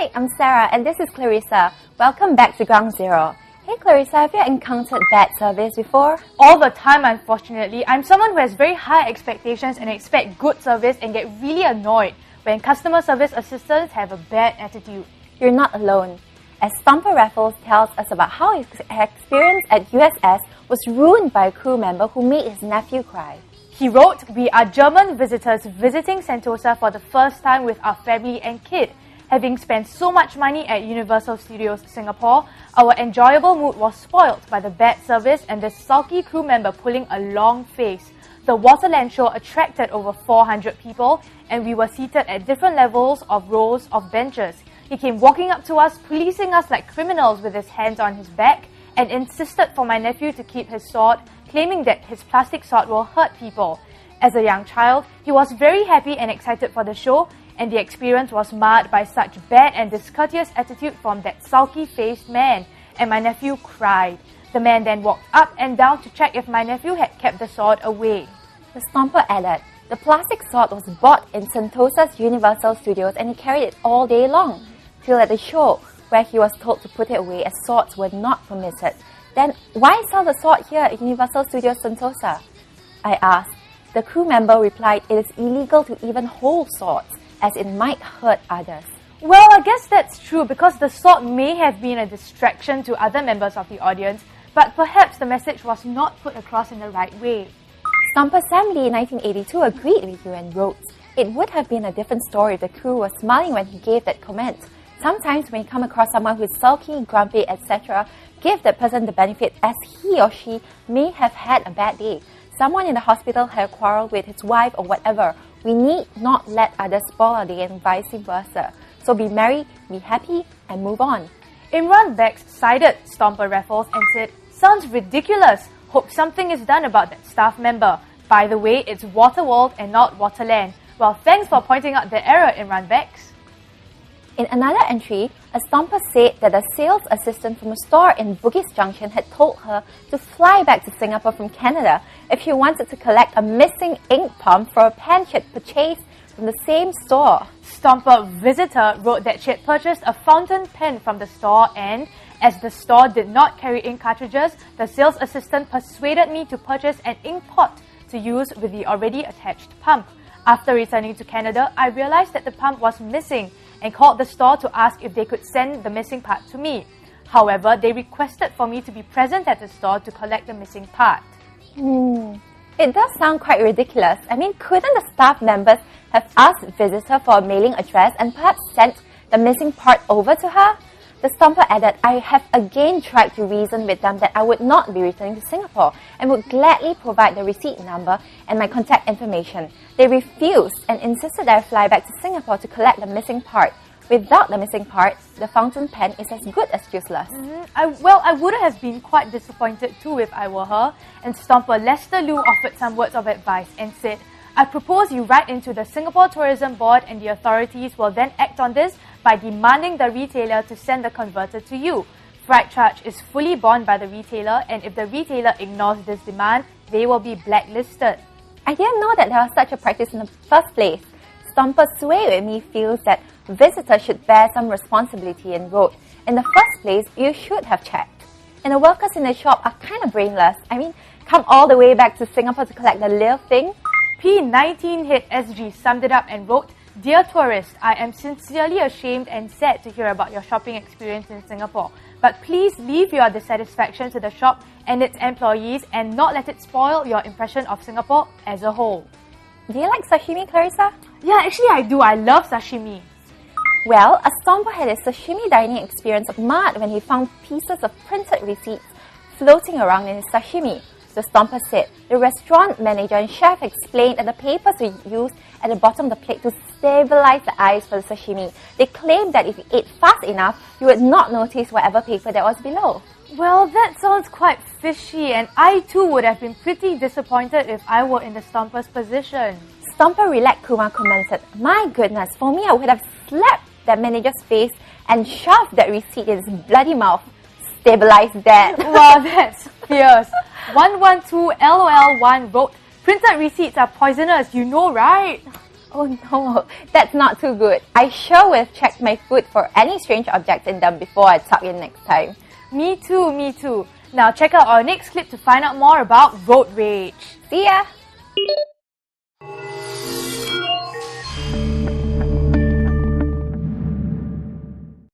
Hi, I'm Sarah and this is Clarissa. Welcome back to Ground Zero. Hey Clarissa, have you encountered bad service before? All the time, unfortunately. I'm someone who has very high expectations and expect good service and get really annoyed when customer service assistants have a bad attitude. You're not alone. As Stomper Raffles tells us about how his experience at USS was ruined by a crew member who made his nephew cry. He wrote, "We are German visitors visiting Sentosa for the first time with our family and kid. Having spent so much money at Universal Studios Singapore, our enjoyable mood was spoilt by the bad service and the sulky crew member pulling a long face. The Waterland show attracted over 400 people and we were seated at different levels of rows of benches. He came walking up to us, policing us like criminals with his hands on his back and insisted for my nephew to keep his sword, claiming that his plastic sword will hurt people. As a young child, he was very happy and excited for the show, and the experience was marred by such bad and discourteous attitude from that sulky-faced man, and my nephew cried. The man then walked up and down to check if my nephew had kept the sword away." The Stomper added, "The plastic sword was bought in Sentosa's Universal Studios and he carried it all day long, till at the show, where he was told to put it away as swords were not permitted. Then why sell the sword here at Universal Studios Sentosa?" I asked. The crew member replied, "It is illegal to even hold swords, as it might hurt others." Well, I guess that's true because the sword may have been a distraction to other members of the audience, but perhaps the message was not put across in the right way. Stomper Sam Lee in 1982 agreed with you and wrote, "It would have been a different story if the crew was smiling when he gave that comment. Sometimes when you come across someone who is sulky, grumpy, etc., give that person the benefit as he or she may have had a bad day. Someone in the hospital had a quarrel with his wife or whatever. We need not let others spoil our day and vice versa. So be merry, be happy, and move on." Imran Bex cited Stomper Raffles and said, "Sounds ridiculous. Hope something is done about that staff member. By the way, it's Waterworld and not Waterland." Well, thanks for pointing out the error, Imran Bex. In another entry, a Stomper said that a sales assistant from a store in Bugis Junction had told her to fly back to Singapore from Canada if she wanted to collect a missing ink pump for a pen she had purchased from the same store. Stomper Visitor wrote that she had purchased a fountain pen from the store and, as the store did not carry ink cartridges, the sales assistant persuaded me to purchase an ink pot to use with the already attached pump. After returning to Canada, I realized that the pump was missing and called the store to ask if they could send the missing part to me. However, they requested for me to be present at the store to collect the missing part. It does sound quite ridiculous. I mean, couldn't the staff members have asked Visitor for a mailing address and perhaps sent the missing part over to her? The Stomper added, "I have again tried to reason with them that I would not be returning to Singapore and would gladly provide the receipt number and my contact information. They refused and insisted that I fly back to Singapore to collect the missing part. Without the missing part, the fountain pen is as good as useless." I would have been quite disappointed too if I were her. And Stomper Lester Liu offered some words of advice and said, "I propose you write into the Singapore Tourism Board and the authorities will then act on this by demanding the retailer to send the converter to you. Freight charge is fully borne by the retailer, and if the retailer ignores this demand, they will be blacklisted." I didn't know that there was such a practice in the first place. Stomper Sway with me feels that visitors should bear some responsibility and wrote, "In the first place, you should have checked. And the workers in the shop are kind of brainless. I mean, come all the way back to Singapore to collect the little thing?" P19 Hit SG summed it up and wrote, "Dear tourist, I am sincerely ashamed and sad to hear about your shopping experience in Singapore. But please leave your dissatisfaction to the shop and its employees and not let it spoil your impression of Singapore as a whole." Do you like sashimi, Clarissa? Yeah, actually I do. I love sashimi. Well, a Stomper had his sashimi dining experience marred when he found pieces of printed receipts floating around in his sashimi. The Stomper said the restaurant manager and chef explained that the papers were used at the bottom of the plate to stabilize the ice for the sashimi. They claimed that if you ate fast enough, you would not notice whatever paper that was below. Well, that sounds quite fishy, and I too would have been pretty disappointed if I were in the Stomper's position. Stomper Relax Kumar commented, "My goodness, for me I would have slapped that manager's face and shoved that receipt in his bloody mouth. Stabilize that." Wow, that's fierce. 112LOL1 wrote, "Printed receipts are poisonous, you know, right?" Oh no, that's not too good. I sure will check my food for any strange objects in them before I tuck in next time. Me too, me too. Now check out our next clip to find out more about road rage. See ya!